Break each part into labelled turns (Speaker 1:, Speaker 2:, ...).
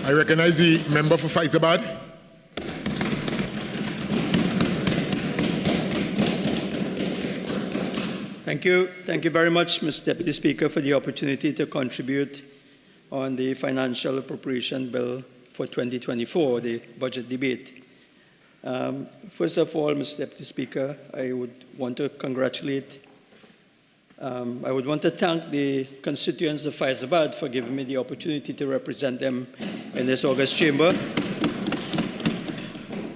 Speaker 1: I recognize the member for Fyzabad.
Speaker 2: Thank you. Thank you very much, Mr. Deputy Speaker, for the opportunity to contribute on the Financial Appropriation Bill for 2024, the budget debate. First of all, Mr. Deputy Speaker, I would want to thank the constituents of Fyzabad for giving me the opportunity to represent them in this August chamber.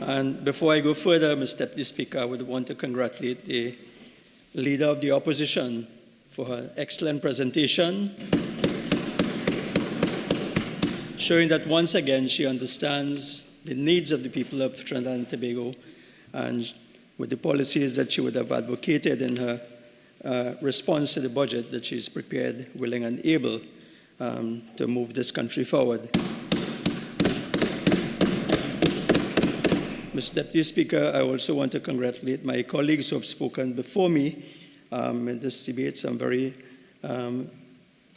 Speaker 2: And before I go further, Mr. Deputy Speaker, I would want to congratulate the Leader of the Opposition for her excellent presentation, showing that once again she understands the needs of the people of Trinidad and Tobago, and with the policies that she would have advocated in her response to the budget, that she is prepared, willing, and able to move this country forward. Mr. Deputy Speaker, I also want to congratulate my colleagues who have spoken before me in this debate. Some very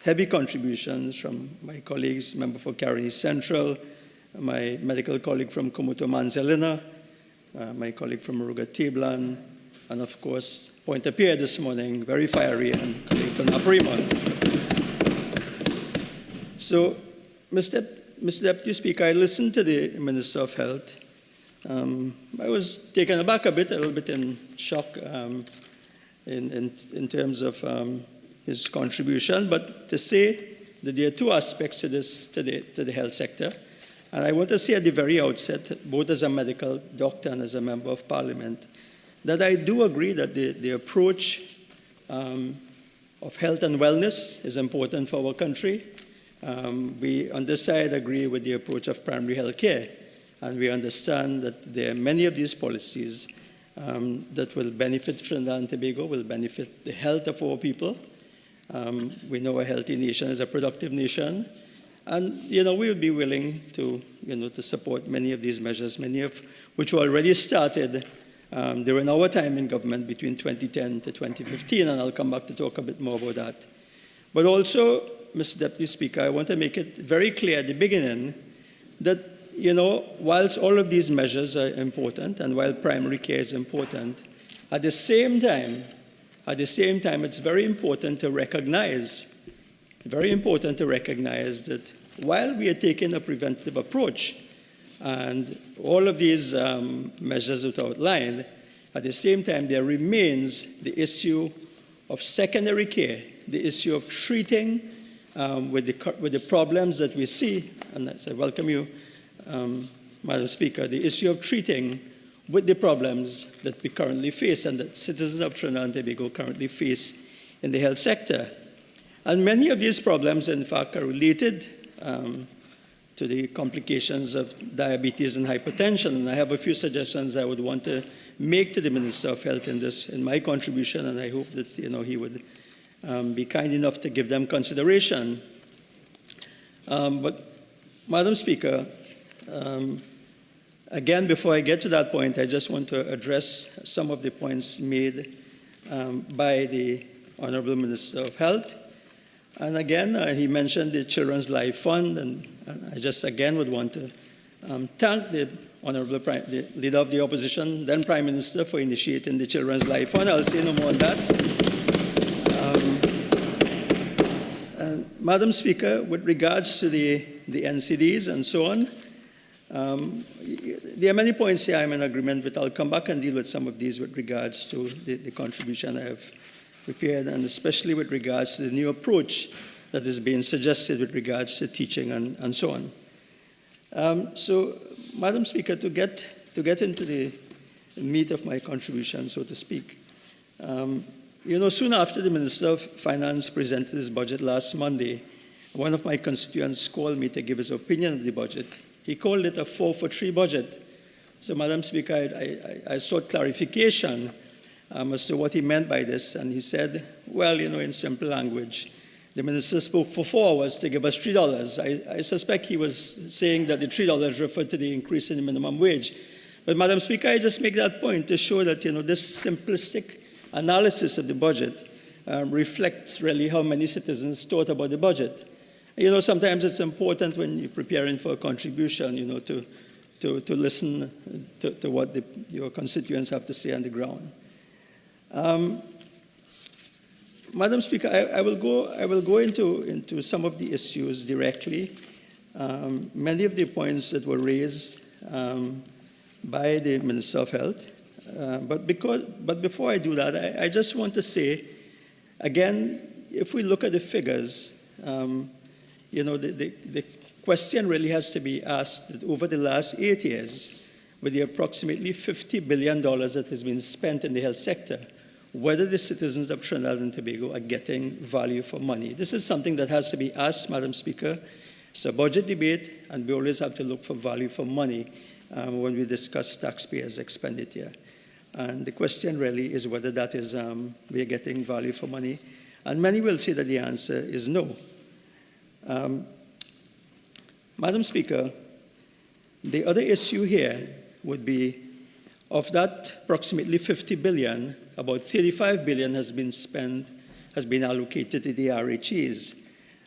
Speaker 2: heavy contributions from my colleagues, member for Caroni Central, my medical colleague from Komoto Manzelina, my colleague from Maruga Tablan, and of course, Point Appear this morning, very fiery, and colleague from Naparima. So, Mr. Deputy Speaker, I listened to the Minister of Health. I was taken aback a little bit in shock in terms of his contribution, but to say that there are two aspects to this, to the health sector. And I want to say at the very outset, both as a medical doctor and as a member of Parliament, that I do agree that the approach of health and wellness is important for our country. We on this side agree with the approach of primary health care. And we understand that there are many of these policies that will benefit Trinidad and Tobago, will benefit the health of our people. We know a healthy nation is a productive nation. And, we will be willing to, to support many of these measures, many of which were already started during our time in government between 2010 to 2015. And I'll come back to talk a bit more about that. But also, Mr. Deputy Speaker, I want to make it very clear at the beginning that whilst all of these measures are important, and while primary care is important, at the same time, it's very important to recognize that while we are taking a preventative approach, and all of these measures that are outlined, at the same time, there remains the issue of secondary care, the issue of treating with the problems that we see, and I welcome you, Madam Speaker, the issue of treating with the problems that we currently face and that citizens of Trinidad and Tobago currently face in the health sector. And many of these problems, in fact, are related to the complications of diabetes and hypertension. And I have a few suggestions I would want to make to the Minister of Health in my contribution, and I hope that he would be kind enough to give them consideration. But, Madam Speaker, again, before I get to that point, I just want to address some of the points made by the Honourable Minister of Health. And again, he mentioned the Children's Life Fund, and I just again would want to thank the Honourable the Leader of the Opposition, then Prime Minister, for initiating the Children's Life Fund. I'll say no more on that. Madam Speaker, with regards to the NCDs and so on, there are many points here I'm in agreement with. I'll come back and deal with some of these with regards to the contribution I have prepared, and especially with regards to the new approach that is being suggested with regards to teaching and so on. So, Madam Speaker, to get into the meat of my contribution, so to speak, soon after the Minister of Finance presented his budget last Monday, one of my constituents called me to give his opinion of the budget. He called it a 4-for-3 budget. So, Madam Speaker, I sought clarification as to what he meant by this, and he said, well, in simple language, the minister spoke for 4 hours to give us $3. I suspect he was saying that the $3 referred to the increase in the minimum wage. But, Madam Speaker, I just make that point to show that, this simplistic analysis of the budget reflects really how many citizens thought about the budget. You know, sometimes it's important when you're preparing for a contribution, you know, to listen to what your constituents have to say on the ground. Madam Speaker, I will go into some of the issues directly. Many of the points that were raised by the Minister of Health. But before I do that, I just want to say, again, if we look at the figures, you know, the question really has to be asked that over the last 8 years, with the approximately $50 billion that has been spent in the health sector, whether the citizens of Trinidad and Tobago are getting value for money. This is something that has to be asked, Madam Speaker. It's a budget debate, and we always have to look for value for money when we discuss taxpayers' expenditure. And the question really is whether that is, we are getting value for money. And many will say that the answer is no. Madam Speaker, the other issue here would be, of that approximately 50 billion, about 35 billion has been allocated to the RHEs.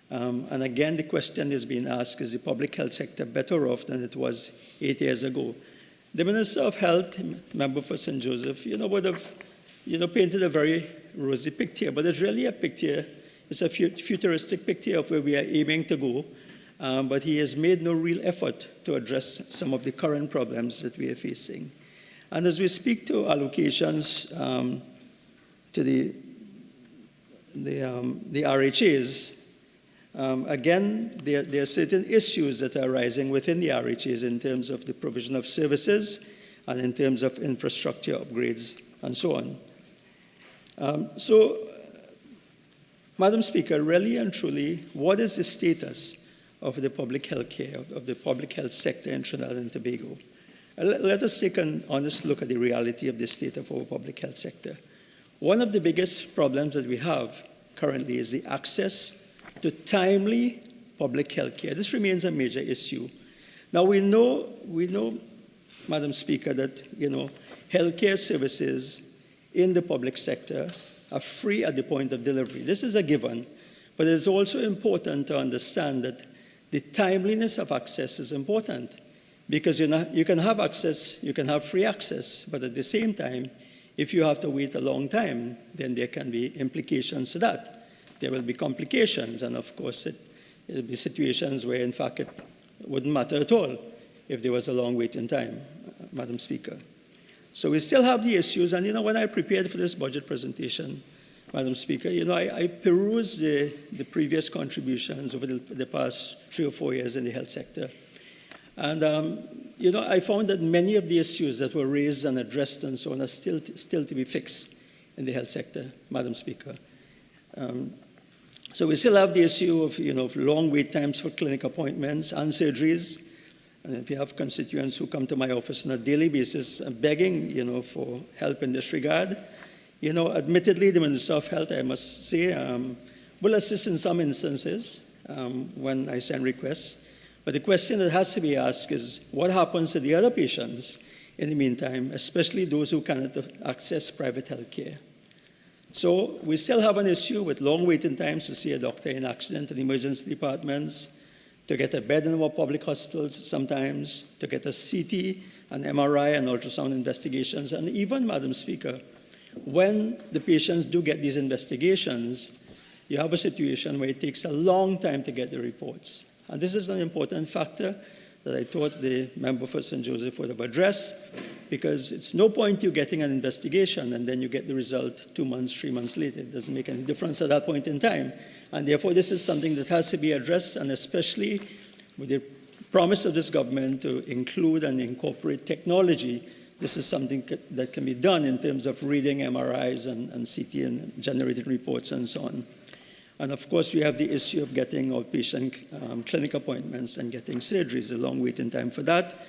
Speaker 2: And again, the question is being asked, is the public health sector better off than it was 8 years ago? The Minister of Health, member for St. Joseph, you know, would have, you know, painted a very rosy picture, but it's really a picture, it's a futuristic picture of where we are aiming to go, but he has made no real effort to address some of the current problems that we are facing. And as we speak to allocations to the RHAs, again, there are certain issues that are arising within the RHAs in terms of the provision of services and in terms of infrastructure upgrades and so on. Madam Speaker, really and truly, what is the status of the public health care, of the public health sector in Trinidad and Tobago? Let us take an honest look at the reality of the state of our public health sector. One of the biggest problems that we have currently is the access to timely public health care. This remains a major issue. Now we know, Madam Speaker, that, you know, healthcare services in the public sector are free at the point of delivery. This is a given, but it is also important to understand that the timeliness of access is important, because you can have access, you can have free access, but at the same time, if you have to wait a long time, then there can be implications to that. There will be complications, and of course, it will be situations where, in fact, it wouldn't matter at all if there was a long waiting time, Madam Speaker. So we still have the issues, and, you know, when I prepared for this budget presentation, Madam Speaker, you know, I perused the previous contributions over the past 3 or 4 years in the health sector. And, you know, I found that many of the issues that were raised and addressed and so on are still to be fixed in the health sector, Madam Speaker. So we still have the issue of, you know, of long wait times for clinic appointments and surgeries. And if you have constituents who come to my office on a daily basis begging, you know, for help in this regard, you know, admittedly, the Minister of Health, I must say, will assist in some instances when I send requests. But the question that has to be asked is, what happens to the other patients in the meantime, especially those who cannot access private health care? So we still have an issue with long waiting times to see a doctor in accident and emergency departments, to get a bed in our public hospitals sometimes, to get a CT, an MRI, and ultrasound investigations. And even, Madam Speaker, when the patients do get these investigations, you have a situation where it takes a long time to get the reports. And this is an important factor that I thought the member for St. Joseph would have addressed, because it's no point you getting an investigation and then you get the result 2 months, 3 months later. It doesn't make any difference at that point in time. And therefore, this is something that has to be addressed, and especially with the promise of this government to include and incorporate technology, this is something that can be done in terms of reading MRIs and CT and generating reports and so on. And of course, we have the issue of getting outpatient clinic appointments and getting surgeries, a long waiting time for that.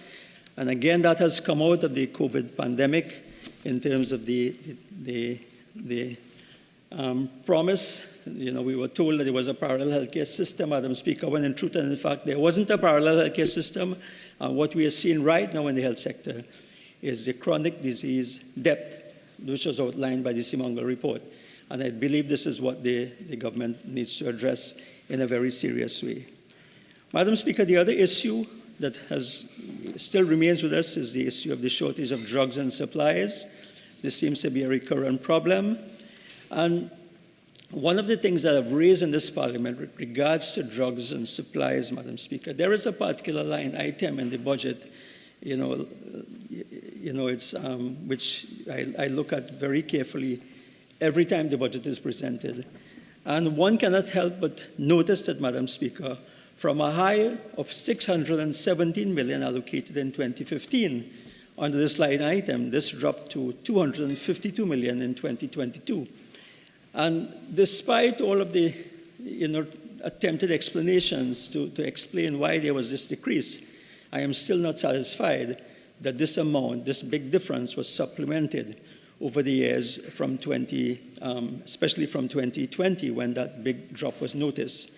Speaker 2: And again, that has come out of the COVID pandemic in terms of the promise. You know, we were told that there was a parallel healthcare system, Madam Speaker, when in truth and in fact, there wasn't a parallel healthcare system. What we are seeing right now in the health sector is the chronic disease depth, which was outlined by the Simongal report. And I believe this is what the government needs to address in a very serious way. Madam Speaker, the other issue that still remains with us is the issue of the shortage of drugs and supplies. This seems to be a recurrent problem. And one of the things that I've raised in this Parliament with regards to drugs and supplies, Madam Speaker, there is a particular line item in the budget, which I look at very carefully every time the budget is presented. And one cannot help but notice that, Madam Speaker, from a high of 617 million allocated in 2015 under this line item, this dropped to 252 million in 2022. And despite all of the attempted explanations to explain why there was this decrease, I am still not satisfied that this amount, this big difference, was supplemented over the years from especially from 2020 when that big drop was noticed.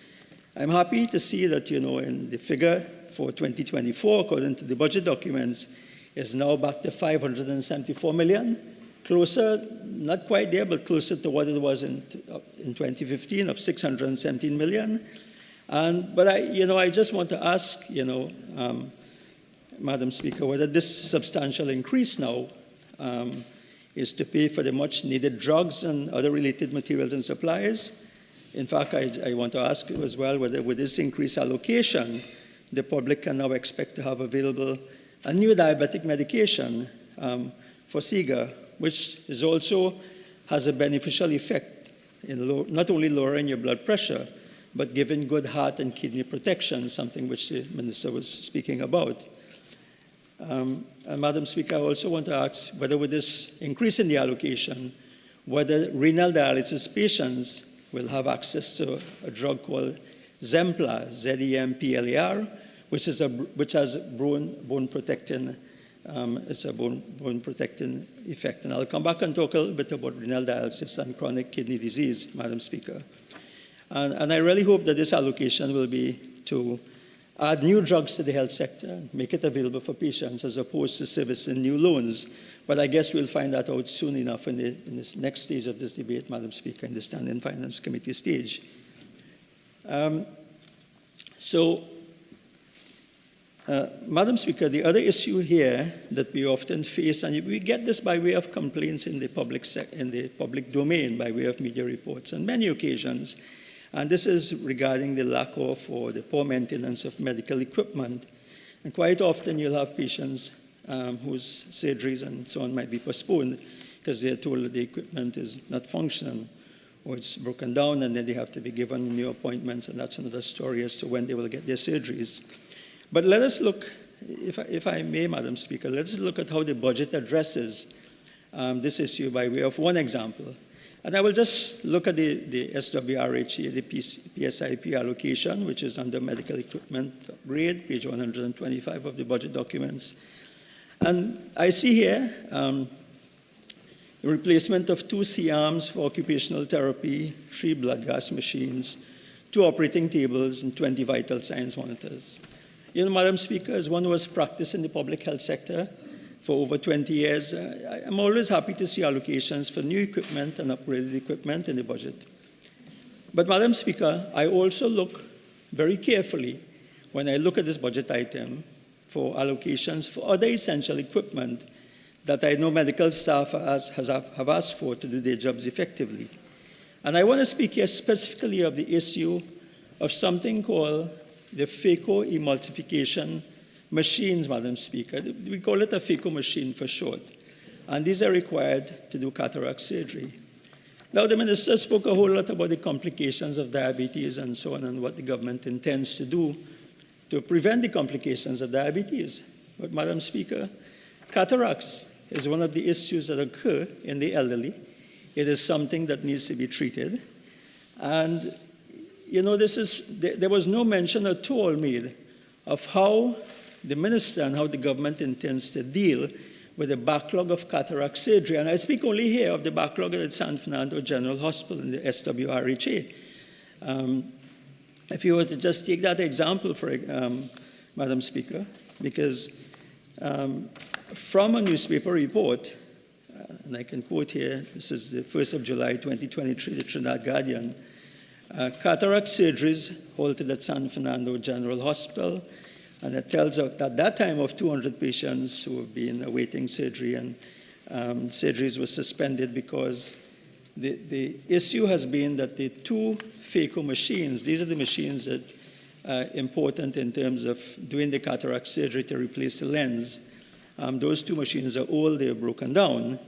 Speaker 2: I'm happy to see that, in the figure for 2024, according to the budget documents, is now back to 574 million. Closer, not quite there, but closer to what it was in 2015 of 617 million. But I just want to ask, Madam Speaker, whether this substantial increase now is to pay for the much needed drugs and other related materials and supplies. In fact, I want to ask as well whether with this increased allocation, the public can now expect to have available a new diabetic medication for SIGA, which also has a beneficial effect in not only lowering your blood pressure, but giving good heart and kidney protection, something which the Minister was speaking about. And Madam Speaker, I also want to ask whether with this increase in the allocation, whether renal dialysis patients will have access to a drug called Zemplar, Z-E-M-P-L-A-R, which has bone protecting effect. And I'll come back and talk a little bit about renal dialysis and chronic kidney disease, Madam Speaker. And I really hope that this allocation will be to add new drugs to the health sector, make it available for patients as opposed to servicing new loans. But I guess we'll find that out soon enough in this next stage of this debate, Madam Speaker, in the Standing Finance Committee stage. Madam Speaker, the other issue here that we often face, and we get this by way of complaints in the public domain, by way of media reports on many occasions, and this is regarding the lack of or the poor maintenance of medical equipment. And quite often you'll have patients whose surgeries and so on might be postponed because they're told that the equipment is not functional or it's broken down, and then they have to be given new appointments, and that's another story as to when they will get their surgeries. But let us look, if I may, Madam Speaker, let's look at how the budget addresses this issue by way of one example. And I will just look at the SWRHA, the PSIP allocation, which is under medical equipment upgrade, page 125 of the budget documents. And I see here the replacement of 2 C-arms for occupational therapy, 3 blood gas machines, 2 operating tables, and 20 vital signs monitors. Madam Speaker, as one who has practiced in the public health sector for over 20 years, I'm always happy to see allocations for new equipment and upgraded equipment in the budget. But Madam Speaker, I also look very carefully when I look at this budget item for allocations for other essential equipment that I know medical staff have asked for to do their jobs effectively. And I want to speak here specifically of the issue of something called the phaco emulsification machines, Madam Speaker. We call it a phaco machine for short. And these are required to do cataract surgery. Now, the Minister spoke a whole lot about the complications of diabetes and so on, and what the government intends to do to prevent the complications of diabetes. But, Madam Speaker, cataracts is one of the issues that occur in the elderly. It is something that needs to be treated. And, there was no mention at all made of how the Minister and how the government intends to deal with the backlog of cataract surgery. And I speak only here of the backlog at San Fernando General Hospital in the SWRHA. If you were to just take that example, Madam Speaker, because from a newspaper report, and I can quote here, this is the 1st of July, 2023, the Trinidad Guardian, Cataract surgeries halted at San Fernando General Hospital, and it tells us at that time of 200 patients who have been awaiting surgery, and surgeries were suspended because the issue has been that the two phaco machines, these are the machines that are important in terms of doing the cataract surgery to replace the lens. Those two machines are old, they're broken down,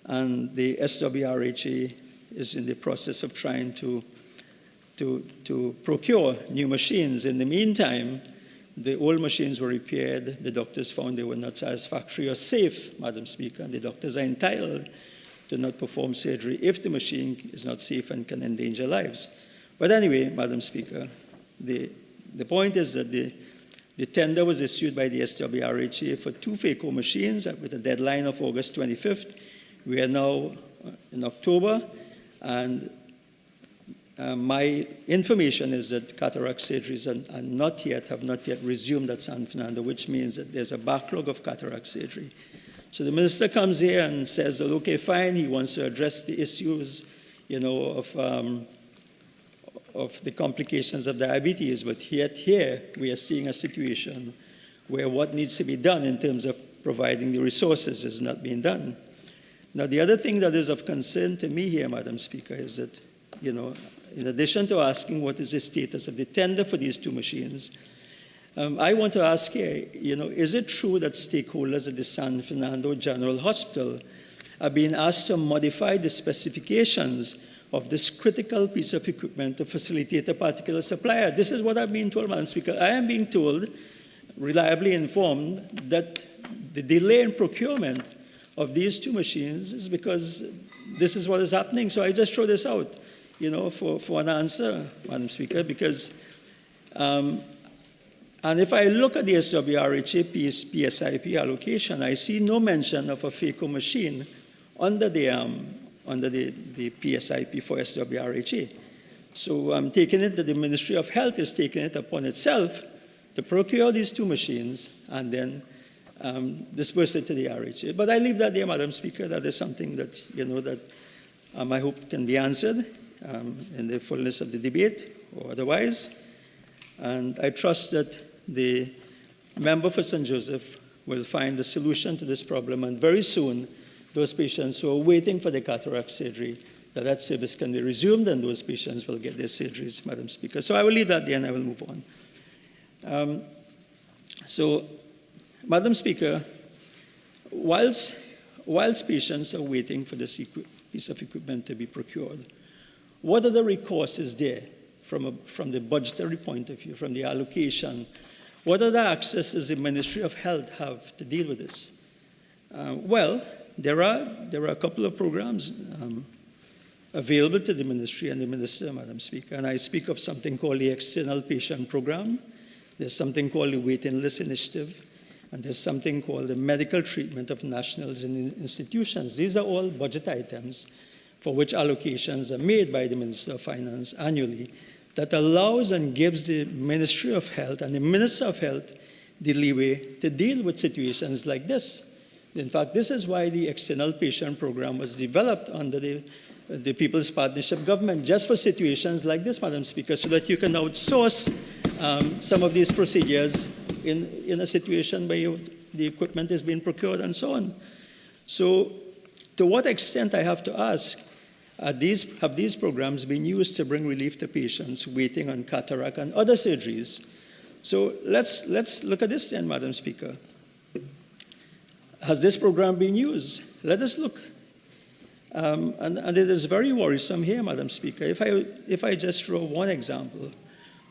Speaker 2: and the SWRHA is in the process of trying to procure new machines. In the meantime, the old machines were repaired. The doctors found they were not satisfactory or safe, Madam Speaker, and the doctors are entitled to not perform surgery if the machine is not safe and can endanger lives. But anyway, Madam Speaker, the point is that the tender was issued by the SWRHA for two phaco machines with a deadline of August 25th. We are now in October, and my information is that cataract surgeries have not yet resumed at San Fernando, which means that there's a backlog of cataract surgery. So the minister comes here and says, that, okay, fine, he wants to address the issues, of the complications of diabetes, but yet here we are seeing a situation where what needs to be done in terms of providing the resources is not being done. Now, the other thing that is of concern to me here, Madam Speaker, is that, in addition to asking what is the status of the tender for these two machines, I want to ask here, is it true that stakeholders at the San Fernando General Hospital are being asked to modify the specifications of this critical piece of equipment to facilitate a particular supplier? This is what I've been told, Madam Speaker. I am being told, reliably informed, that the delay in procurement of these two machines is because this is what is happening. So I just throw this out, for an answer, Madam Speaker, because, and if I look at the SWRHA PSIP allocation, I see no mention of a phaco machine under the PSIP for SWRHA. So I'm taking it that the Ministry of Health is taking it upon itself to procure these two machines and then disperse it to the RHA. But I leave that there, Madam Speaker. That is something that, that I hope can be answered in the fullness of the debate or otherwise. And I trust that the member for St. Joseph will find a solution to this problem, and very soon those patients who are waiting for the cataract surgery, that service can be resumed and those patients will get their surgeries, Madam Speaker. So I will leave that there and I will move on. So, Madam Speaker, whilst patients are waiting for this piece of equipment to be procured, what are the recourses there from the budgetary point of view, from the allocation? What are the accesses the Ministry of Health have to deal with this? Well, there are a couple of programs available to the ministry and the minister, Madam Speaker, and I speak of something called the External Patient Program. There's something called the Waiting List Initiative, and there's something called the Medical Treatment of Nationals in Institutions. These are all budget items for which allocations are made by the Minister of Finance annually that allows and gives the Ministry of Health and the Minister of Health the leeway to deal with situations like this. In fact, this is why the External Patient Program was developed under the People's Partnership Government, just for situations like this, Madam Speaker, so that you can outsource some of these procedures in a situation where the equipment is being procured and so on. So to what extent, I have to ask, have these programs been used to bring relief to patients waiting on cataract and other surgeries? So let's look at this then, Madam Speaker. Has this program been used? Let us look. And it is very worrisome here, Madam Speaker. If I just throw one example,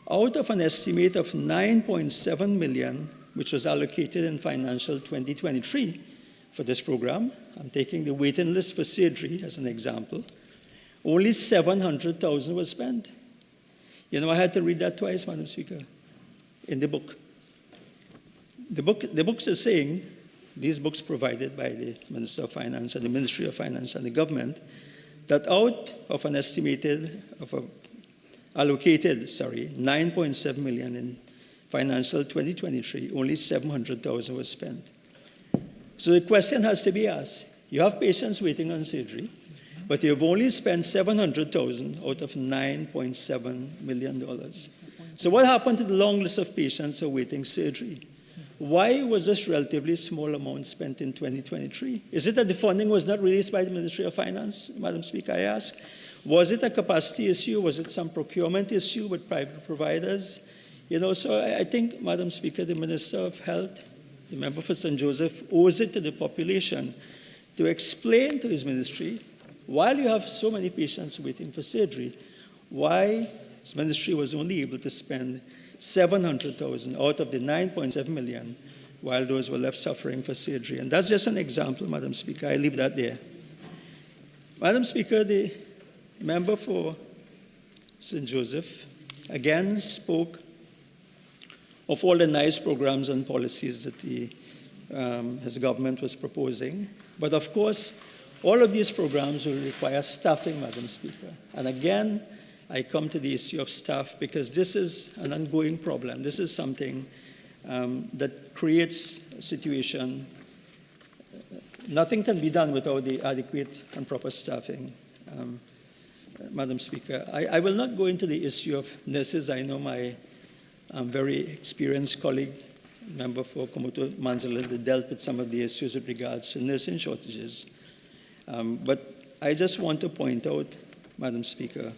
Speaker 2: out of an estimate of 9.7 million, which was allocated in financial 2023 for this program, I'm taking the waiting list for surgery as an example, only 700,000 was spent. I had to read that twice, Madam Speaker, in the book. The books are saying, these books provided by the Minister of Finance and the Ministry of Finance and the government, that out of an allocated 9.7 million in financial 2023, only 700,000 was spent. So the question has to be asked. You have patients waiting on surgery, but you've only spent $700,000 out of $9.7 million. So what happened to the long list of patients awaiting surgery? Why was this relatively small amount spent in 2023? Is it that the funding was not released by the Ministry of Finance, Madam Speaker, I ask? Was it a capacity issue? Was it some procurement issue with private providers? So I think, Madam Speaker, the Minister of Health, the member for St. Joseph, owes it to the population to explain to his ministry, while you have so many patients waiting for surgery, why his ministry was only able to spend $700,000 out of the $9.7 million, while those were left suffering for surgery. And that's just an example, Madam Speaker. I leave that there. Madam Speaker, the member for St. Joseph again spoke of all the nice programs and policies that his government was proposing. But of course, all of these programs will require staffing, Madam Speaker. And again, I come to the issue of staff because this is an ongoing problem. This is something that creates a situation. Nothing can be done without the adequate and proper staffing, Madam Speaker. I will not go into the issue of nurses. I know my very experienced colleague, member for Komoto Manzaland, dealt with some of the issues with regards to nursing shortages. But I just want to point out, Madam Speaker,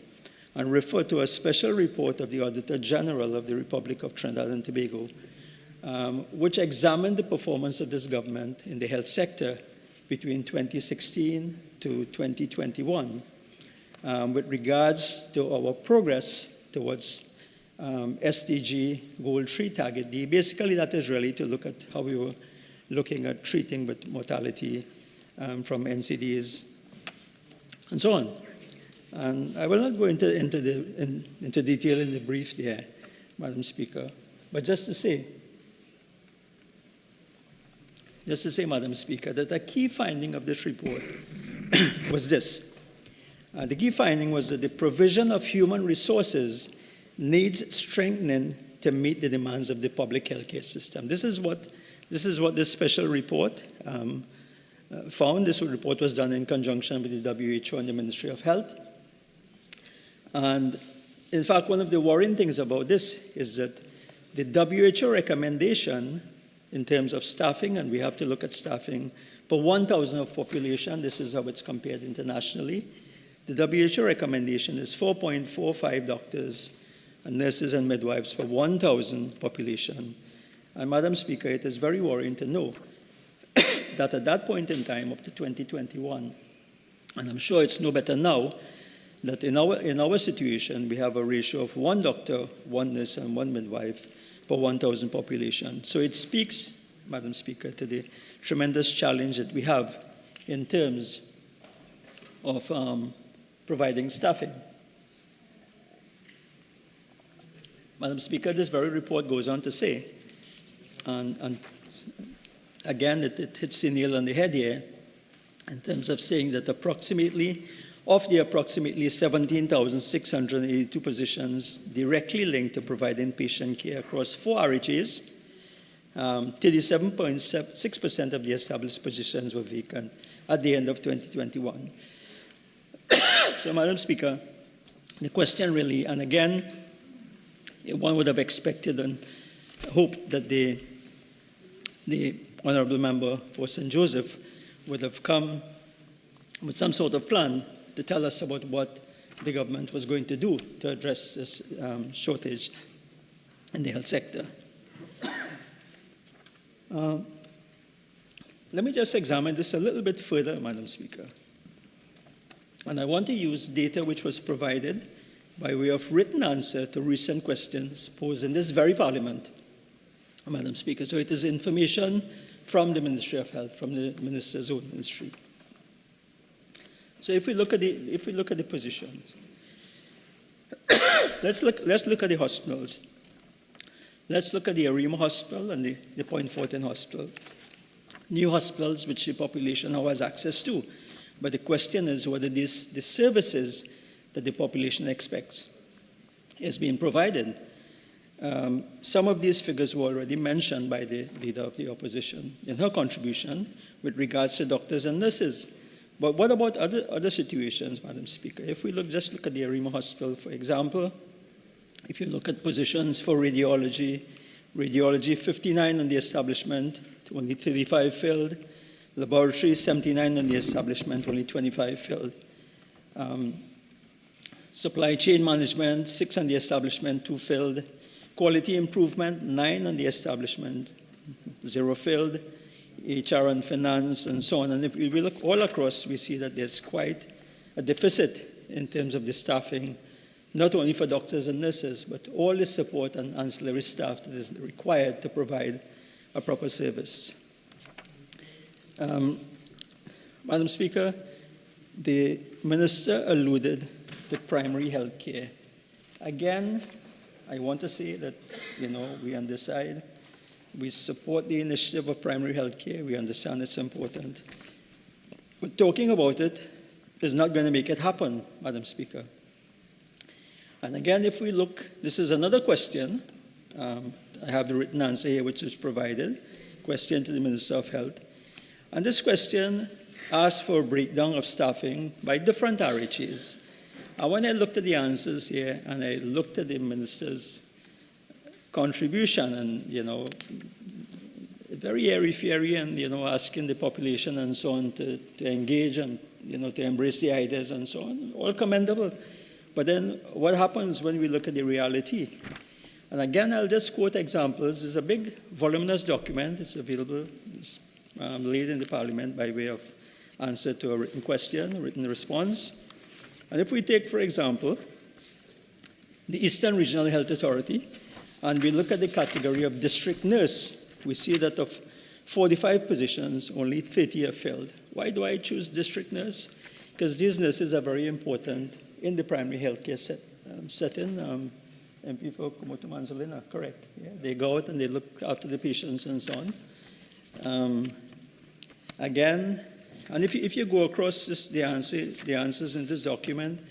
Speaker 2: and refer to a special report of the Auditor General of the Republic of Trinidad and Tobago, which examined the performance of this government in the health sector between 2016 to 2021 with regards to our progress towards SDG Goal 3 Target D. Basically, that is really to look at how we were looking at treating with mortality from NCDs and so on. And I will not go into detail in the brief there, Madam Speaker, but just to say, Madam Speaker, that a key finding of this report was this. The key finding was that the provision of human resources needs strengthening to meet the demands of the public healthcare system. This is what this special report found. This report was done in conjunction with the WHO and the Ministry of Health. And in fact, one of the worrying things about this is that the WHO recommendation in terms of staffing, and we have to look at staffing per 1,000 of population, this is how it's compared internationally. The WHO recommendation is 4.45 doctors and nurses and midwives per 1,000 population. And Madam Speaker, it is very worrying to know that at that point in time, up to 2021, and I'm sure it's no better now, that in our situation, we have a ratio of 1 doctor, 1 nurse, and 1 midwife per 1,000 population. So it speaks, Madam Speaker, to the tremendous challenge that we have in terms of providing staffing. Madam Speaker, this very report goes on to say, and again, it hits the nail on the head here, in terms of saying that approximately 17,682 positions directly linked to providing patient care across 4 RHAs, 37.6% of the established positions were vacant at the end of 2021. So, Madam Speaker, the question really, and again, one would have expected and hoped that the Honourable Member for St. Joseph would have come with some sort of plan to tell us about what the government was going to do to address this shortage in the health sector. Let me just examine this a little bit further, Madam Speaker. And I want to use data which was provided by way of written answer to recent questions posed in this very Parliament, Madam Speaker. So it is information from the Ministry of Health, from the Minister's own ministry. So if we look at the positions, let's look at the hospitals. Let's look at the Arima Hospital and the Point Fortin Hospital. New hospitals which the population now has access to. But the question is whether the services that the population expects is being provided. Some of these figures were already mentioned by the Leader of the Opposition in her contribution with regards to doctors and nurses. But what about other situations, Madam Speaker? If we just look at the Arima Hospital, for example, if you look at positions for radiology, 59 on the establishment, only 35 filled. Laboratory, 79 on the establishment, only 25 filled. Supply chain management, 6 on the establishment, 2 filled. Quality improvement, 9 on the establishment, 0 filled. HR and finance and so on. And if we look all across, we see that there's quite a deficit in terms of the staffing, not only for doctors and nurses, but all the support and ancillary staff that is required to provide a proper service. Madam Speaker, the Minister alluded to primary health care. Again, I want to say that, we on this side, we support the initiative of primary health care. We understand it's important. But talking about it is not going to make it happen, Madam Speaker. And again, if we look, this is another question. I have the written answer here, which is provided. Question to the Minister of Health. And this question asks for a breakdown of staffing by different RHAs. And when I looked at the answers here, and I looked at the Minister's contribution, and, very airy-fairy, and, asking the population and so on to engage and, to embrace the ideas and so on, all commendable. But then what happens when we look at the reality? And again, I'll just quote examples. It's a big, voluminous document. It's available, it's laid in the Parliament by way of answer to a written question, a written response. And if we take, for example, the Eastern Regional Health Authority, and we look at the category of district nurse, we see that of 45 positions, only 30 are filled. Why do I choose district nurse? Because these nurses are very important in the primary healthcare setting. MP for Kumoto Manzolina, correct. Yeah, they go out and they look after the patients and so on. Again, and if you go across the answers in this document,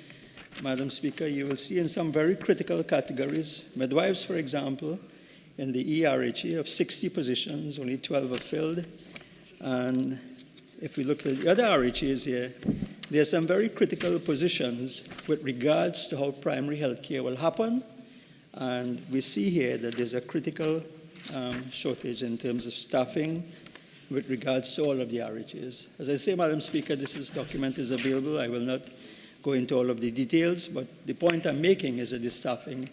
Speaker 2: Madam Speaker, you will see in some very critical categories, midwives, for example, in the ERHA of 60 positions, only 12 are filled. And if we look at the other RHAs here, there are some very critical positions with regards to how primary health care will happen. And we see here that there's a critical shortage in terms of staffing with regards to all of the RHAs. As I say, Madam Speaker, this document is available. I will not go into all of the details, but the point I'm making is that the staffing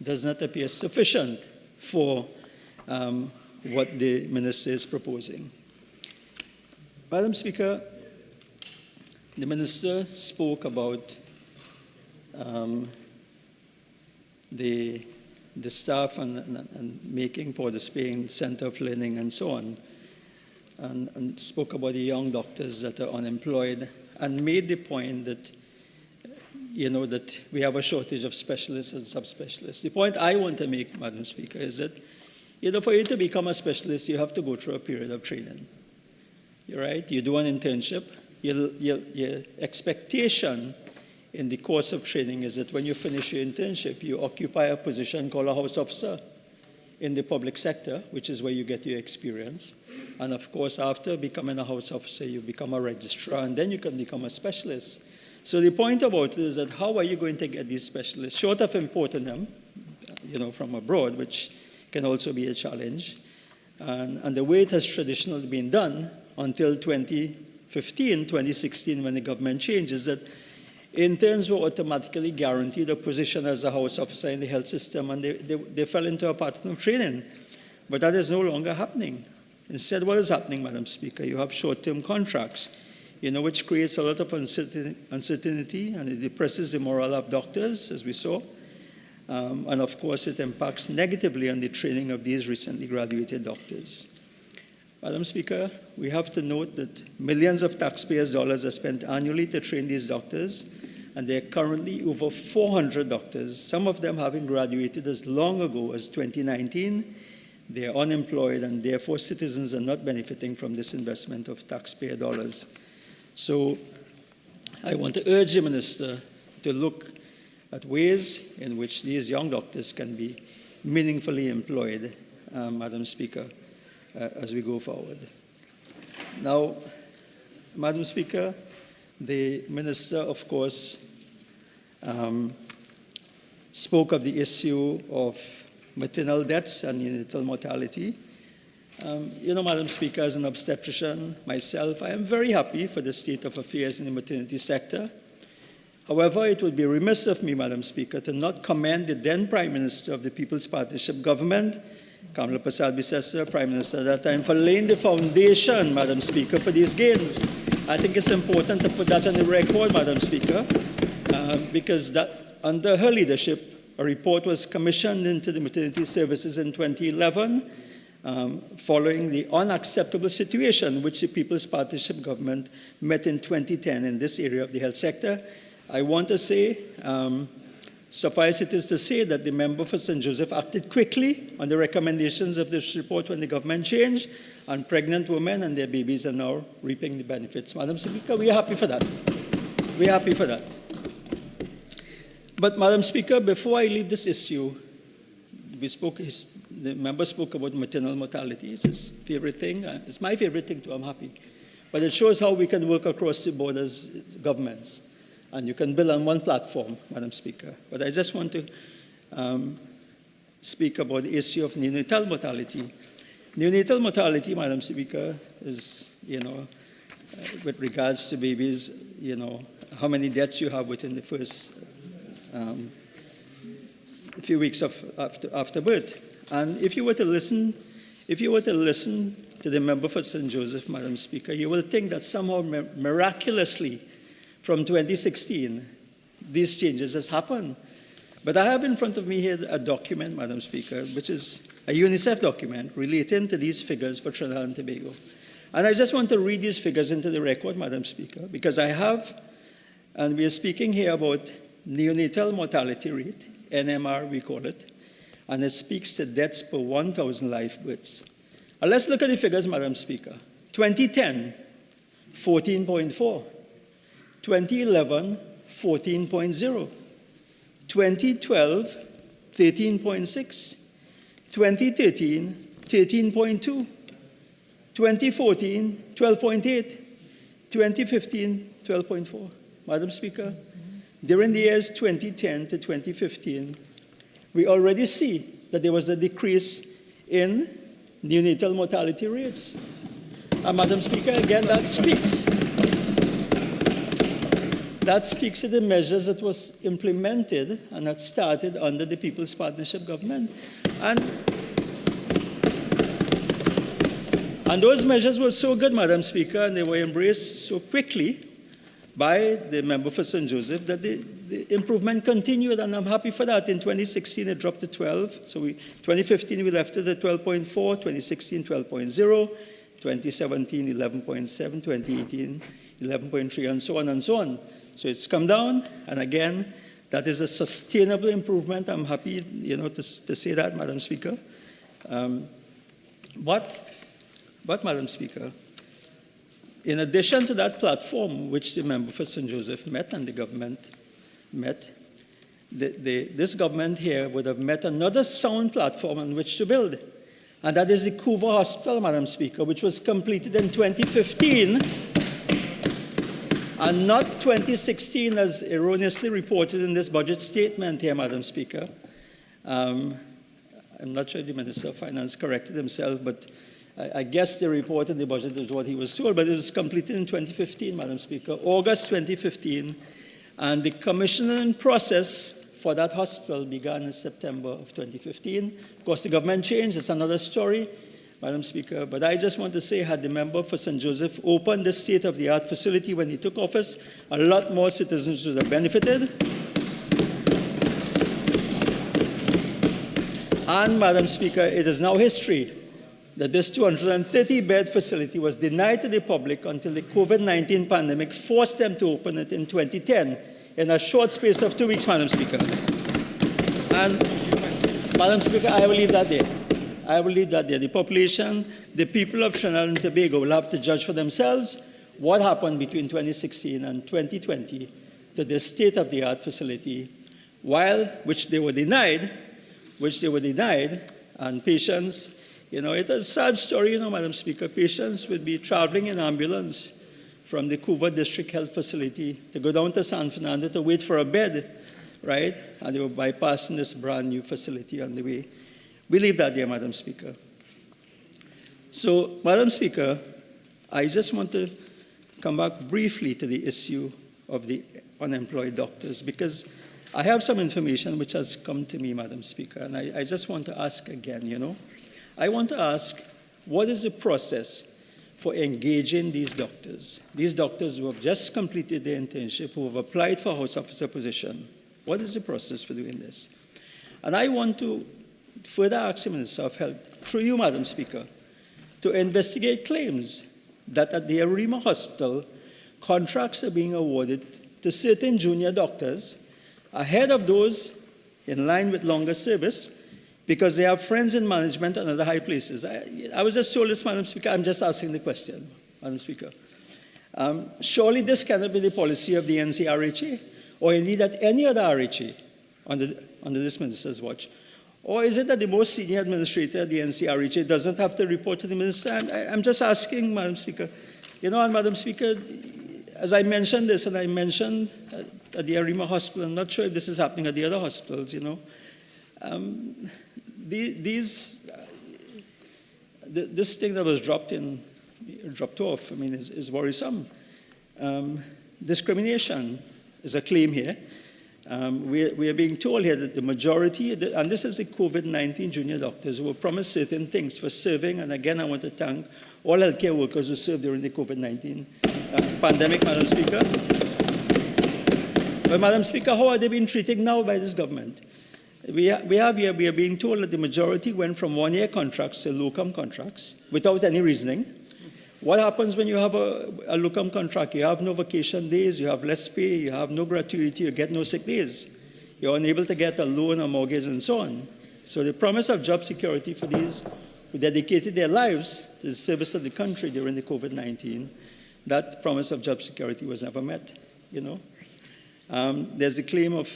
Speaker 2: does not appear sufficient for what the Minister is proposing. Madam Speaker, the Minister spoke about the staff and making Port of Spain Center of Learning and so on, and spoke about the young doctors that are unemployed, and made the point that, that we have a shortage of specialists and subspecialists. The point I want to make, Madam Speaker, is that, for you to become a specialist, you have to go through a period of training. You're right? You do an internship. Your expectation in the course of training is that when you finish your internship, you occupy a position called a house officer in the public sector, which is where you get your experience. And of course, after becoming a house officer, you become a registrar, and then you can become a specialist. So the point about it is that how are you going to get these specialists, short of importing them, from abroad, which can also be a challenge. And the way it has traditionally been done until 2015, 2016, when the government changed, is that interns were automatically guaranteed a position as a house officer in the health system, and they fell into a pattern of training. But that is no longer happening. Instead, what is happening, Madam Speaker? You have short-term contracts, which creates a lot of uncertainty, and it depresses the morale of doctors, as we saw. And of course, it impacts negatively on the training of these recently graduated doctors. Madam Speaker, we have to note that millions of taxpayers' dollars are spent annually to train these doctors, and there are currently over 400 doctors, some of them having graduated as long ago as 2019. They are unemployed, and therefore citizens are not benefiting from this investment of taxpayer dollars. So I want to urge the Minister to look at ways in which these young doctors can be meaningfully employed, Madam Speaker, as we go forward. Now, Madam Speaker, The Minister, of course, spoke of the issue of maternal deaths and neonatal mortality. Madam Speaker, as an obstetrician myself, I am very happy for the state of affairs in the maternity sector. However, it would be remiss of me, Madam Speaker, to not commend the then Prime Minister of the People's Partnership Government, Kamala Prasad-Bisesa, Prime Minister at that time, for laying the foundation, Madam Speaker, for these gains. I think it's important to put that on the record, Madam Speaker, because that under her leadership, a report was commissioned into the maternity services in 2011, following the unacceptable situation which the People's Partnership Government met in 2010 in this area of the health sector. I want to say, suffice it is to say that the member for St. Joseph acted quickly on the recommendations of this report when the government changed, and pregnant women and their babies are now reaping the benefits. Madam Speaker, we are happy for that. We are happy for that. But, Madam Speaker, before I leave this issue, the member spoke about maternal mortality. It's his favorite thing. It's my favorite thing too. I'm happy. But it shows how we can work across the board as governments. And you can build on one platform, Madam Speaker. But I just want to speak about the issue of neonatal mortality. Neonatal mortality, Madam Speaker, is, with regards to babies, how many deaths you have within the first few weeks after birth. And if you were to listen to the member for St. Joseph, Madam Speaker, you will think that somehow miraculously from 2016, these changes has happened. But I have in front of me here a document, Madam Speaker, which is a UNICEF document relating to these figures for Trinidad and Tobago. And I just want to read these figures into the record, Madam Speaker, because we are speaking here about neonatal mortality rate, NMR we call it, and it speaks to deaths per 1,000 live births. Now let's look at the figures, Madam Speaker. 2010, 14.4. 2011, 14.0. 2012, 13.6. 2013, 13.2. 2014, 12.8. 2015, 12.4. Madam Speaker, during the years 2010 to 2015, we already see that there was a decrease in neonatal mortality rates. And Madam Speaker, again, that speaks to the measures that was implemented and that started under the People's Partnership Government. And those measures were so good, Madam Speaker, and they were embraced so quickly by the member for St. Joseph that the improvement continued, and I'm happy for that. In 2016, it dropped to 12. So 2015, we left it at 12.4, 2016, 12.0, 2017, 11.7, 2018, 11.3, and so on and so on. So it's come down, and again, that is a sustainable improvement. I'm happy, to say that, Madam Speaker. But, Madam Speaker, in addition to that platform which the member for St. Joseph met and the government met, this government here would have met another sound platform on which to build. And that is the Couva Hospital, Madam Speaker, which was completed in 2015 and not 2016 as erroneously reported in this budget statement here, Madam Speaker. I'm not sure the Minister of Finance corrected himself, but I guess the report in the budget is what he was told, but it was completed in 2015, Madam Speaker, August 2015, and the commissioning process for that hospital began in September of 2015. Of course, the government changed. It's another story, Madam Speaker, but I just want to say, had the member for St. Joseph opened the state-of-the-art facility when he took office, a lot more citizens would have benefited. And, Madam Speaker, it is now history that this 230-bed facility was denied to the public until the COVID-19 pandemic forced them to open it in 2010 in a short space of 2 weeks, Madam Speaker. And, Madam Speaker, I will leave that there. I will leave that there. The population, the people of Trinidad and Tobago will have to judge for themselves what happened between 2016 and 2020 to this state-of-the-art facility, which they were denied, and patients, it's a sad story, Madam Speaker. Patients would be traveling in ambulance from the Cuba District Health Facility to go down to San Fernando to wait for a bed, right? And they were bypassing this brand new facility on the way. We leave that there, Madam Speaker. So, Madam Speaker, I just want to come back briefly to the issue of the unemployed doctors, because I have some information which has come to me, Madam Speaker, and I just want to ask again, I want to ask, what is the process for engaging these doctors who have just completed their internship, who have applied for a house officer position? What is the process for doing this? And I want to further ask the Minister of Health, through you, Madam Speaker, to investigate claims that at the Arima Hospital, contracts are being awarded to certain junior doctors ahead of those in line with longer service because they have friends in management and other high places. I was just told this, Madam Speaker. I'm just asking the question, Madam Speaker. Surely this cannot be the policy of the NCRHA, or indeed at any other RHA under this Minister's watch. Or is it that the most senior administrator at the NCRHA doesn't have to report to the Minister? I'm just asking, Madam Speaker. And Madam Speaker, as I mentioned this, and I mentioned at the Arima Hospital, I'm not sure if this is happening at the other hospitals, this thing that was dropped off, is worrisome. Discrimination is a claim here. We are being told here that the majority, and this is the COVID-19 junior doctors who were promised certain things for serving, and again, I want to thank all healthcare workers who served during the COVID-19 pandemic, Madam Speaker. But, Madam Speaker, how are they being treated now by this government? We are being told that the majority went from one-year contracts to locum contracts without any reasoning. What happens when you have a locum contract? You have no vacation days, you have less pay, you have no gratuity, you get no sick days. You're unable to get a loan or mortgage and so on. So the promise of job security for these who dedicated their lives to the service of the country during the COVID-19, that promise of job security was never met, There's a claim of,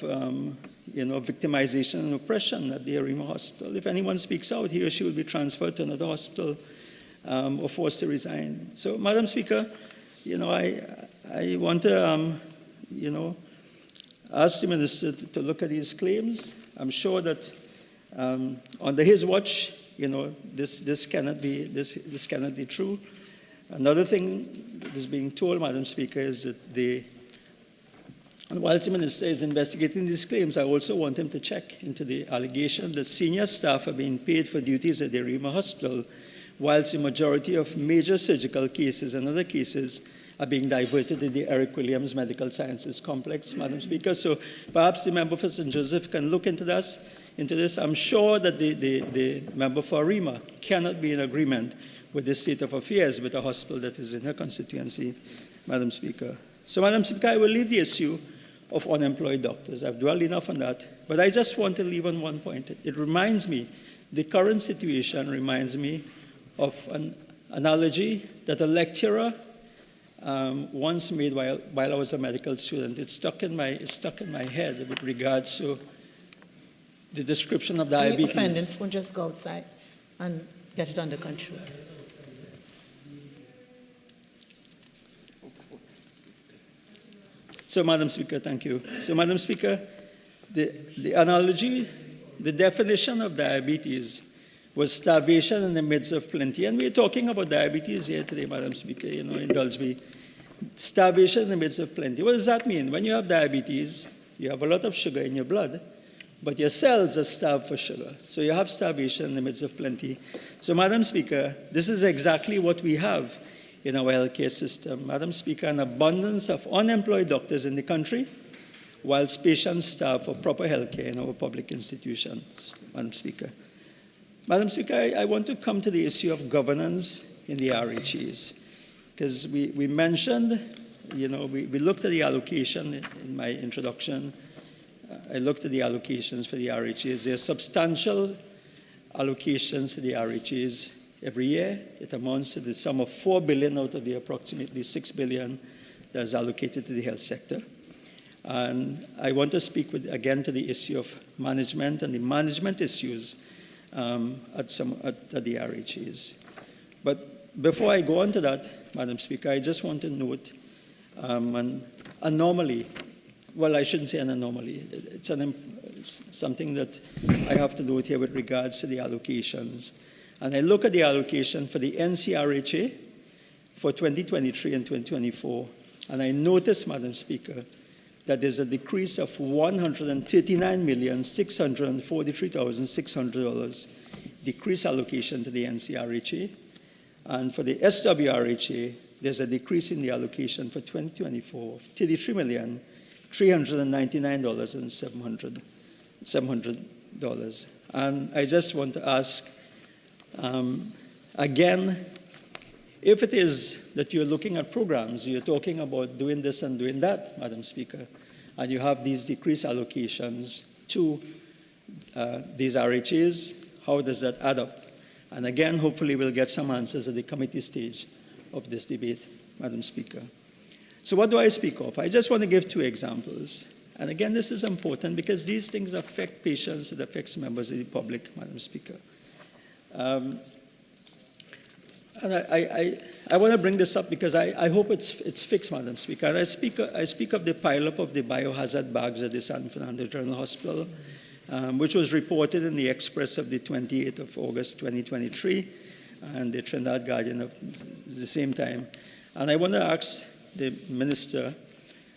Speaker 2: victimization and oppression at the Arima Hospital. If anyone speaks out, he or she will be transferred to another hospital or forced to resign. So, Madam Speaker, I want to, ask the Minister to look at these claims. I'm sure that under his watch, this cannot be true. Another thing that is being told, Madam Speaker, is that whilst the Minister is investigating these claims, I also want him to check into the allegation that senior staff are being paid for duties at the Arima Hospital, whilst the majority of major surgical cases and other cases are being diverted to the Eric Williams Medical Sciences Complex, Madam Speaker. So perhaps the member for St. Joseph can look into this. I'm sure that the member for Arima cannot be in agreement with this state of affairs with a hospital that is in her constituency, Madam Speaker. So, Madam Speaker, I will leave the issue of unemployed doctors. I've dwelled enough on that, but I just want to leave on one point. It reminds me, the current situation reminds me of an analogy that a lecturer once made while I was a medical student. It's stuck in my head with regards to the description of diabetes.
Speaker 3: The defendants will just go outside and get it under control.
Speaker 2: So, Madam Speaker, thank you. So, Madam Speaker, the analogy, the definition of diabetes was starvation in the midst of plenty. And we're talking about diabetes here today, Madam Speaker, indulge me. Starvation in the midst of plenty. What does that mean? When you have diabetes, you have a lot of sugar in your blood, but your cells are starved for sugar. So you have starvation in the midst of plenty. So, Madam Speaker, this is exactly what we have in our healthcare system. Madam Speaker, an abundance of unemployed doctors in the country, whilst patients starve for proper healthcare in our public institutions, Madam Speaker. Madam Speaker, I want to come to the issue of governance in the RHAs, because we mentioned, we looked at the allocation in my introduction. I looked at the allocations for the RHAs. There are substantial allocations to the RHAs every year. It amounts to the sum of $4 billion out of the approximately $6 billion that is allocated to the health sector. And I want to speak again to the issue of management and the management issues at the RHAs. But before I go on to that, Madam Speaker, I just want to note an anomaly. Well, I shouldn't say an anomaly. It's something that I have to note here with regards to the allocations. And I look at the allocation for the NCRHA for 2023 and 2024, and I notice, Madam Speaker, that there's a decrease of $139,643,600 decrease allocation to the NCRHA. And for the SWRHA, there's a decrease in the allocation for 2024 of $33,399,700. And I just want to ask, again, if it is that you're looking at programs, you're talking about doing this and doing that, Madam Speaker, and you have these decreased allocations to these RHAs, how does that add up? And again, hopefully we'll get some answers at the committee stage of this debate, Madam Speaker. So what do I speak of? I just want to give two examples. And again, this is important because these things affect patients, it affects members of the public, Madam Speaker. And I want to bring this up because I hope it's fixed, Madam Speaker. And I speak of the pileup of the biohazard bags at the San Fernando General Hospital, which was reported in the Express of the 28th of August, 2023, and the Trinidad Guardian at the same time. And I want to ask the Minister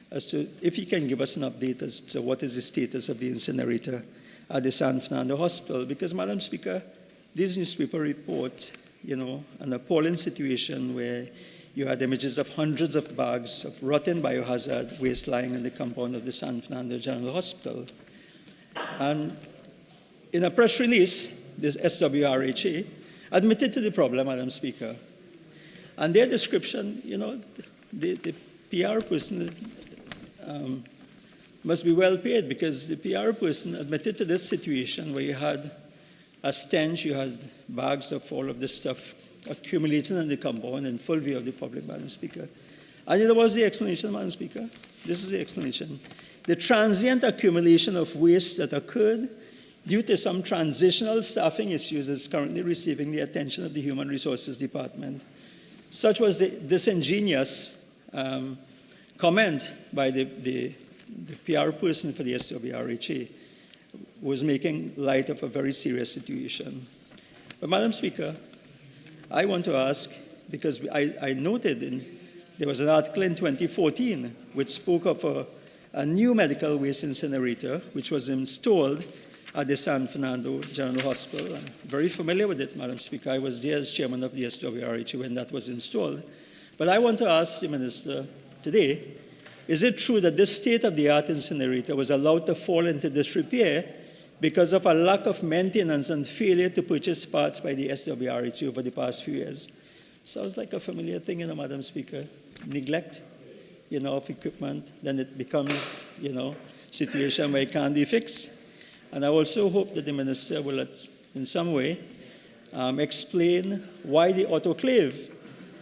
Speaker 2: as to if he can give us an update as to what is the status of the incinerator at the San Fernando Hospital. Because, Madam Speaker, these newspaper report, an appalling situation where you had images of hundreds of bags of rotten biohazard waste lying in the compound of the San Fernando General Hospital. And in a press release, this SWRHA admitted to the problem, Madam Speaker. And their description, the PR person must be well paid because the PR person admitted to this situation where you had a stench, you had bags of all of this stuff accumulating in the compound in full view of the public, Madam Speaker. And what was the explanation, Madam Speaker? This is the explanation. The transient accumulation of waste that occurred due to some transitional staffing issues is currently receiving the attention of the Human Resources Department. Such was the disingenuous comment by the PR person for the SWRHA, who was making light of a very serious situation. But, Madam Speaker, I want to ask, because I noted there was an article in 2014 which spoke of a new medical waste incinerator which was installed at the San Fernando General Hospital. I'm very familiar with it, Madam Speaker. I was there as chairman of the SWRHA when that was installed. But I want to ask the Minister today, is it true that this state-of-the-art incinerator was allowed to fall into disrepair because of a lack of maintenance and failure to purchase parts by the SWRHA over the past few years? Sounds like a familiar thing, Madam Speaker. Neglect, of equipment, then it becomes, situation where it can't be fixed. And I also hope that the Minister will, in some way, explain why the autoclave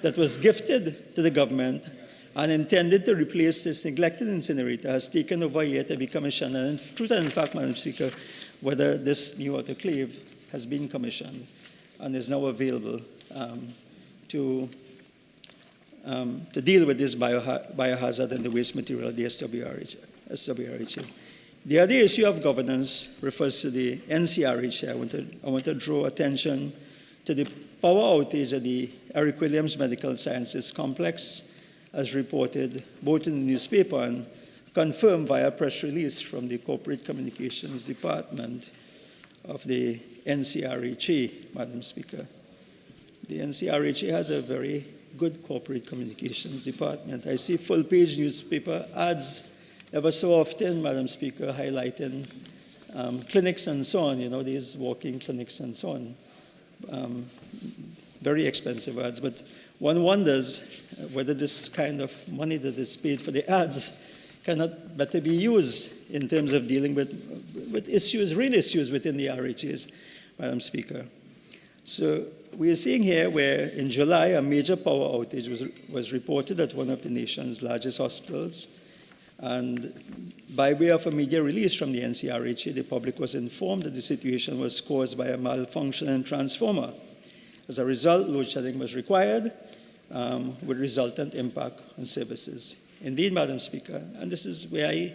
Speaker 2: that was gifted to the government and intended to replace this neglected incinerator has taken over a year to be commissioned. And in truth and in fact, Madam Speaker, whether this new autoclave has been commissioned and is now available to deal with this biohazard and the waste material of the SWRHA. The other issue of governance refers to the NCRHA. I want to draw attention to the power outage at the Eric Williams Medical Sciences Complex, as reported both in the newspaper and confirmed via press release from the Corporate Communications Department of the NCRHA, Madam Speaker. The NCRHA has a very good corporate communications department. I see full-page newspaper ads ever so often, Madam Speaker, highlighting clinics and so on, these walking clinics and so on. Very expensive ads, but one wonders whether this kind of money that is paid for the ads cannot better be used in terms of dealing with issues, real issues within the RHAs, Madam Speaker. So we are seeing here where in July a major power outage was reported at one of the nation's largest hospitals. And by way of a media release from the NCRHA, the public was informed that the situation was caused by a malfunction in transformer As a result, load shedding was required with resultant impact on services. Indeed, Madam Speaker, and this is where I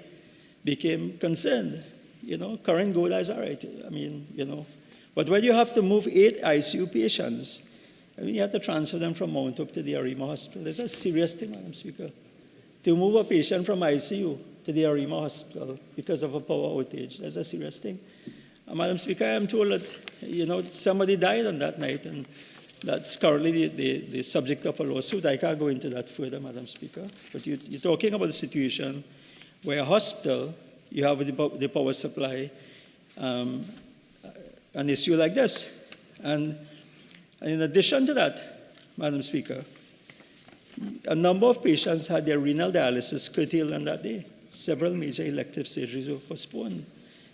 Speaker 2: became concerned. Current goal is all right. But when you have to move 8 ICU patients, you have to transfer them from Mount Hope to the Arima Hospital. It's a serious thing, Madam Speaker. To move a patient from ICU to the Arima Hospital because of a power outage, that's a serious thing. Madam Speaker, I am told that, somebody died on that night, and that's currently the subject of a lawsuit. I can't go into that further, Madam Speaker. But you're talking about a situation where a hospital, you have the power supply, an issue like this. And in addition to that, Madam Speaker, a number of patients had their renal dialysis curtailed on that day. Several major elective surgeries were postponed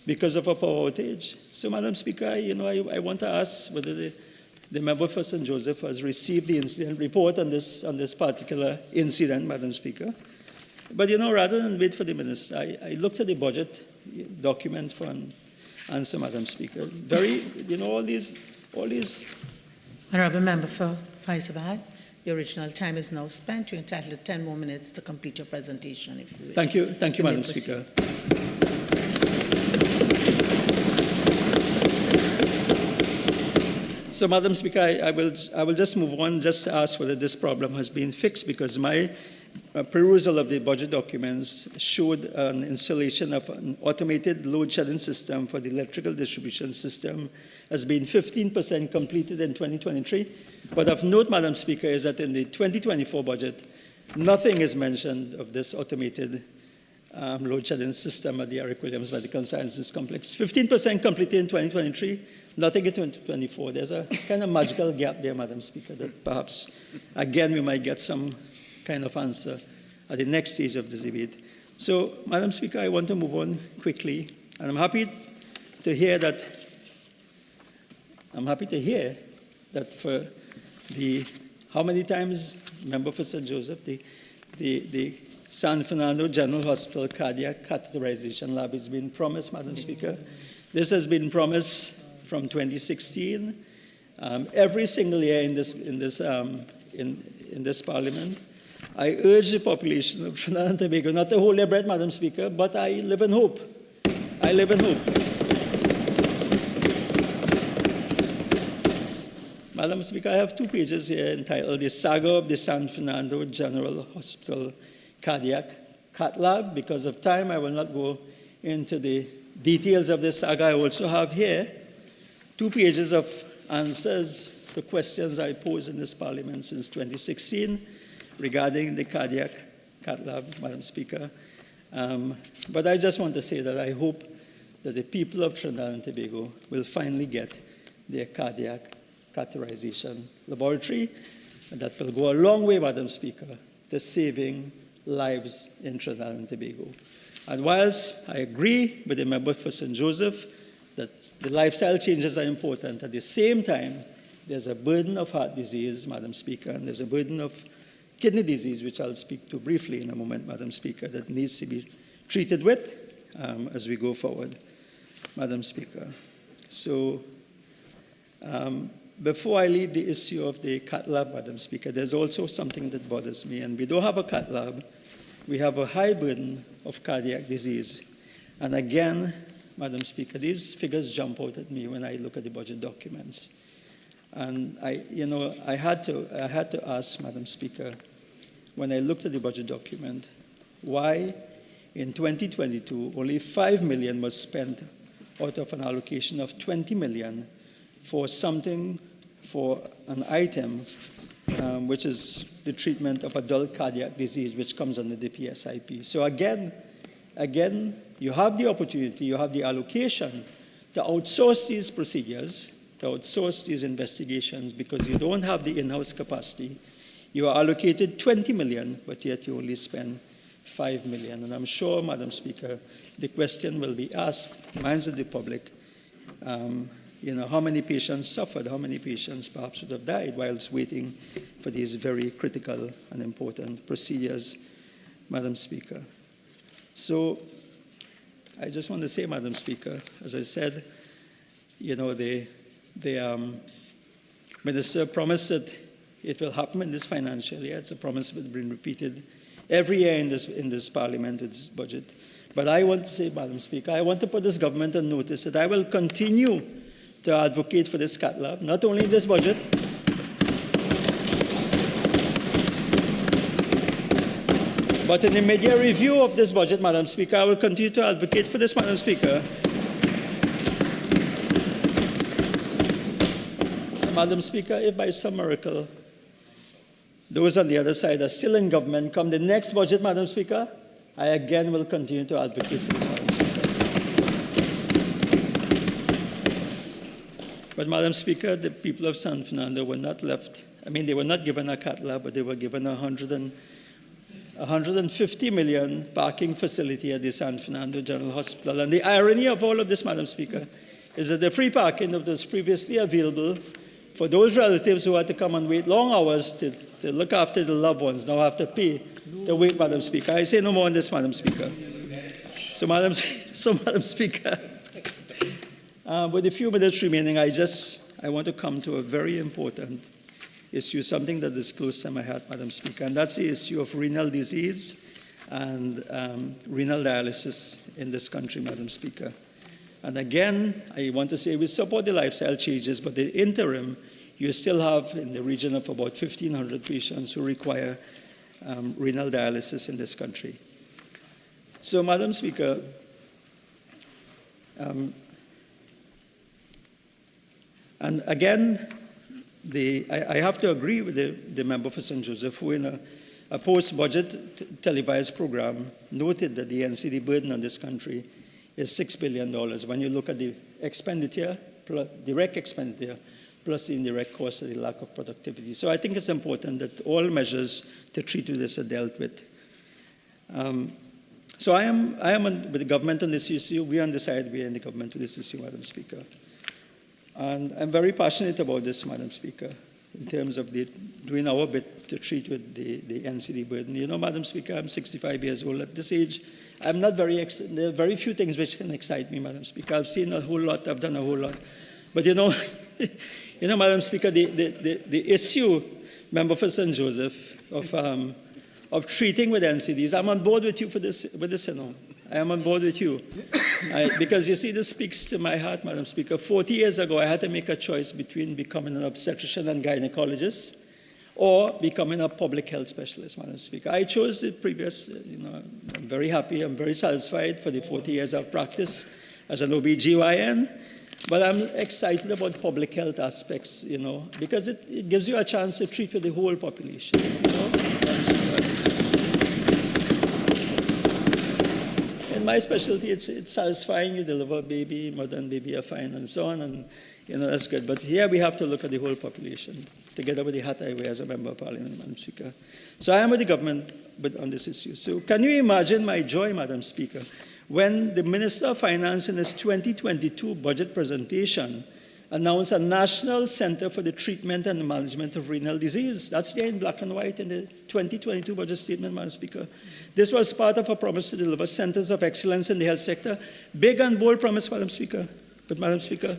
Speaker 2: because of a power outage. So, Madam Speaker, I want to ask whether the member for St. Joseph has received the incident report on this particular incident, Madam Speaker. But, rather than wait for the minister, I looked at the budget document for an answer, Madam Speaker. All these.
Speaker 3: Honourable Member for Fyzabad, the original time is now spent. You're entitled to 10 more minutes to complete your presentation, if you wish.
Speaker 2: Thank you, Madam Speaker. So, Madam Speaker, I will just move on, just to ask whether this problem has been fixed, because my perusal of the budget documents showed an installation of an automated load shedding system for the electrical distribution system has been 15% completed in 2023. But of note, Madam Speaker, is that in the 2024 budget, nothing is mentioned of this automated load shedding system at the Eric Williams Medical Sciences Complex. 15% completed in 2023, nothing in 2024. There's a kind of magical gap there, Madam Speaker, that perhaps, again, we might get some kind of answer at the next stage of this debate. So, Madam Speaker, I want to move on quickly, and I'm happy to hear that for the, how many times, member for St. Joseph, the San Fernando General Hospital Cardiac Catheterization Lab has been promised, Madam Speaker. This has been promised from 2016. Every single year in this Parliament, I urge the population of Trinidad and Tobago not to hold their breath, Madam Speaker, but I live in hope. I live in hope. Madam Speaker, I have 2 pages here entitled The Saga of the San Fernando General Hospital Cardiac Cath Lab. Because of time, I will not go into the details of this saga. I also have here 2 pages of answers to questions I posed in this Parliament since 2016 regarding the cardiac cath lab, Madam Speaker. But I just want to say that I hope that the people of Trinidad and Tobago will finally get their cardiac catheterization laboratory, and that will go a long way, Madam Speaker, to saving lives in Trinidad and Tobago. And whilst I agree with the member for St. Joseph that the lifestyle changes are important, at the same time, there's a burden of heart disease, Madam Speaker, and there's a burden of kidney disease, which I'll speak to briefly in a moment, Madam Speaker, that needs to be treated with as we go forward, Madam Speaker. So, before I leave the issue of the cath lab, Madam Speaker, there's also something that bothers me, and we don't have a cath lab. We have a high burden of cardiac disease. And again, Madam Speaker, these figures jump out at me when I look at the budget documents. And I had to ask, Madam Speaker, when I looked at the budget document, why in 2022 only 5 million was spent out of an allocation of 20 million for an item which is the treatment of adult cardiac disease, which comes under the PSIP. So again, you have the opportunity, you have the allocation to outsource these procedures, to outsource these investigations, because you don't have the in-house capacity. You are allocated 20 million, but yet you only spend 5 million. And I'm sure, Madam Speaker, the question will be asked, minds of the public, how many patients suffered, how many patients perhaps would have died whilst waiting for these very critical and important procedures, Madam Speaker. So I just want to say, Madam Speaker, as I said, Minister promised that it will happen in this financial year. It's a promise that's been repeated every year in this Parliament with this budget. But I want to say, Madam Speaker, I want to put this government on notice that I will continue to advocate for this cath lab, not only in this budget, but in the mid-year review of this budget, Madam Speaker, I will continue to advocate for this, Madam Speaker. Madam Speaker, if by some miracle those on the other side are still in government, come the next budget, Madam Speaker, I again will continue to advocate for this, Madam Speaker. But, Madam Speaker, the people of San Fernando were not left. I mean, they were not given a cath lab, but they were given a 150 million parking facility at the San Fernando General Hospital. And the irony of all of this, Madam Speaker, is that the free parking that was previously available for those relatives who had to come and wait long hours to look after the loved ones now have to pay to wait, Madam Speaker. I say no more on this, Madam Speaker. So, Madam Speaker, with a few minutes remaining, I want to come to a very important issue, something that is close to my heart, Madam Speaker, and that's the issue of renal disease and renal dialysis in this country, Madam Speaker. And again, I want to say we support the lifestyle changes, but the interim, you still have in the region of about 1,500 patients who require renal dialysis in this country. So, Madam Speaker, and again, I have to agree with the member for St. Joseph, who in a post-budget televised program noted that the NCD burden on this country is $6 billion when you look at the expenditure, plus direct expenditure, plus the indirect cost of the lack of productivity. So I think it's important that all measures to treat with this are dealt with. So I am with the government on this issue. We are on the side, we are in the government with this issue, Madam Speaker. And I'm very passionate about this, Madam Speaker, in terms of doing our bit to treat with the NCD burden. You know, Madam Speaker, I'm 65 years old. At this age, there are very few things which can excite me, Madam Speaker. I've seen a whole lot, I've done a whole lot. But you know, Madam Speaker, the issue, Member for St. Joseph, of treating with NCDs, I'm on board with you for this, you know. I am on board with you. Because you see, this speaks to my heart, Madam Speaker. 40 years ago, I had to make a choice between becoming an obstetrician and gynecologist or becoming a public health specialist, Madam Speaker. I chose the previous, I'm very happy, I'm very satisfied for the 40 years of practice as an OB-GYN, but I'm excited about public health aspects, because it gives you a chance to treat with the whole population, In my specialty, it's satisfying. You deliver a baby, mother and baby are fine, and so on, and that's good. But here we have to look at the whole population, together with the Hat Highway as a member of Parliament, Madam Speaker. So I am with the government on this issue. So can you imagine my joy, Madam Speaker, when the Minister of Finance in his 2022 budget presentation announced a National Center for the Treatment and Management of Renal Disease. That's there in black and white in the 2022 budget statement, Madam Speaker. This was part of a promise to deliver centers of excellence in the health sector. Big and bold promise, Madam Speaker. But, Madam Speaker,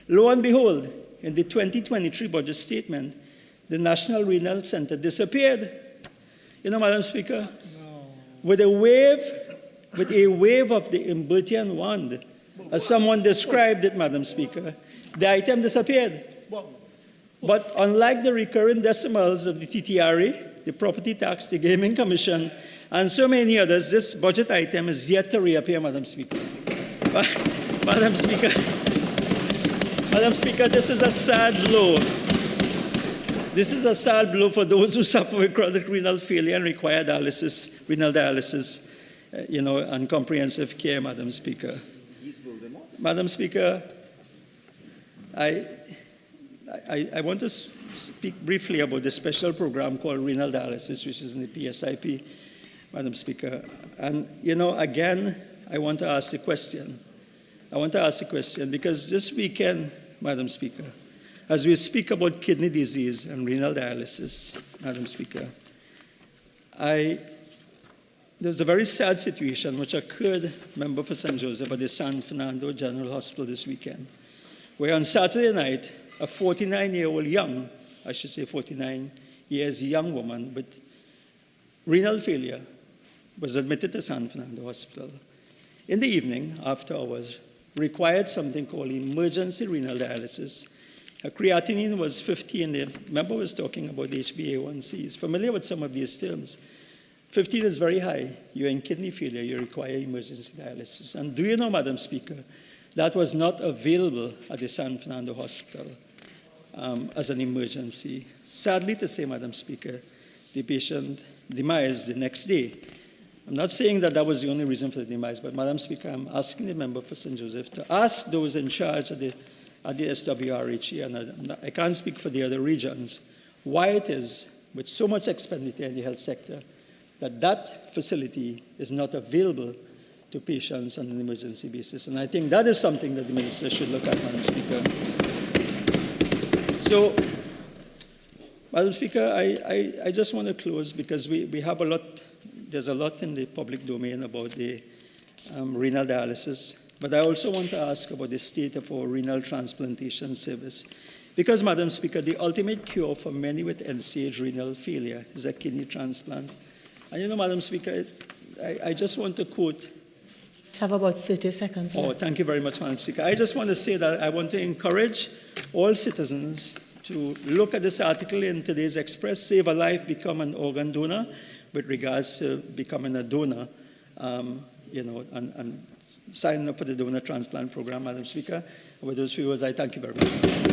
Speaker 2: lo and behold, in the 2023 budget statement, the National Renal Center disappeared. Madam Speaker, with a wave of the Umbertian wand, as someone described it, Madam Speaker, the item disappeared. But unlike the recurring decimals of the TTRA, the Property Tax, the Gaming Commission, and so many others, this budget item is yet to reappear, Madam Speaker. Madam Speaker, this is a sad blow. This is a sad blow for those who suffer with chronic renal failure and require renal dialysis, and comprehensive care, Madam Speaker. Madam Speaker, I want to speak briefly about the special program called renal dialysis, which is in the PSIP, Madam Speaker. And, again, I want to ask a question. Because this weekend, Madam Speaker, as we speak about kidney disease and renal dialysis, Madam Speaker, there's a very sad situation which occurred, Member for St. Joseph, at the San Fernando General Hospital this weekend, where on Saturday night, a 49-year-old young, I should say 49 years young woman with renal failure was admitted to San Fernando Hospital. In the evening, after hours, required something called emergency renal dialysis. Her creatinine was 50, and the member was talking about HbA1c. Is familiar with some of these terms. 15 is very high. You're in kidney failure. You require emergency dialysis. And do you know, Madam Speaker, that was not available at the San Fernando Hospital as an emergency. Sadly to say, Madam Speaker, the patient demised the next day. I'm not saying that that was the only reason for the demise, but Madam Speaker, I'm asking the member for St. Joseph to ask those in charge at the SWRHE, and I can't speak for the other regions, why it is, with so much expenditure in the health sector, that that facility is not available to patients on an emergency basis. And I think that is something that the minister should look at, Madam Speaker. So, Madam Speaker, I just want to close because we have a lot, there's a lot in the public domain about the renal dialysis, but I also want to ask about the state of our renal transplantation service. Because, Madam Speaker, the ultimate cure for many with end-stage renal failure is a kidney transplant. And you know, Madam Speaker, I just want to quote.
Speaker 3: Have about 30 seconds left.
Speaker 2: Oh, thank you very much, Madam Speaker. I just want to say that I want to encourage all citizens to look at this article in today's Express, Save a Life, Become an Organ Donor, with regards to becoming a donor, and signing up for the donor transplant program, Madam Speaker. With those few words, I thank you very much.